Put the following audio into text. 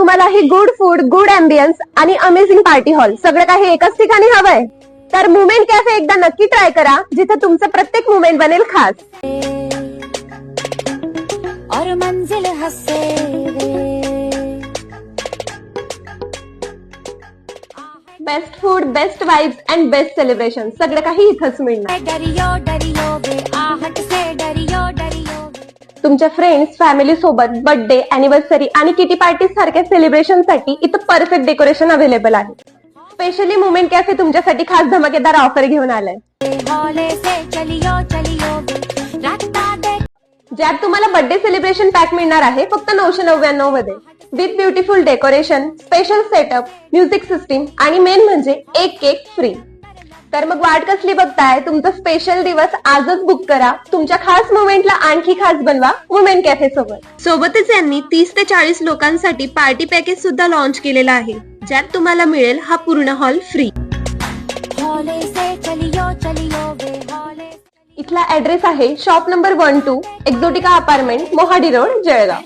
तुम्हाला ही good food, good ambience आणि amazing party hall सगळं काही एकाच ठिकाणी हवंय, तर मुमेंट कॅफे एकदा नक्की ट्राय करा, जिथे तुमचं प्रत्येक मुमेंट बनेल खास. और मंजिल हसे best food, best vibes and best celebration सगळं काही इथंच मिळणार. डरियो डरियो वे आहट से डरियो डरियो वे. तुमच्या फ्रेंड्स, फॅमिली सोबत बर्थडे, अॅनिव्हर्सरी आणि किटी पार्टी सारख्या सेलिब्रेशन साठी इथं परफेक्ट डेकोरेशन अवेलेबल आहे. स्पेशली मुमेंट कॅफे तुमच्यासाठी खास धमाकेदार ऑफर घेऊन आलाय, हौले से चलियो चलियो वे. राता दे ज्यात तुम्हाला बर्थडे सेलिब्रेशन पॅक मिळणार आहे फक्त 999 मध्ये, with beautiful decoration, special setup, music system आणि मेन म्हणजे एक केक फ्री. तर मग वाट कसली बघताय? तुमचा स्पेशल दिवस आजच बुक करा. तुमच्या खास मुमेंटला आणखी खास बनवा मुमेंट कॅफे सोबत. सोबतच यांनी 30 ते 40 लोकांसाठी पार्टी पॅकेज सुद्धा लॉन्च केलेला आहे, ज्यात तुम्हाला मिळेल हा पूर्ण हॉल फ्री. हौले से चलियो चलियो वे हौले. इथला ऍड्रेस आहे shop number 12, Exotica apartment, Mohadi road, Jalgaon.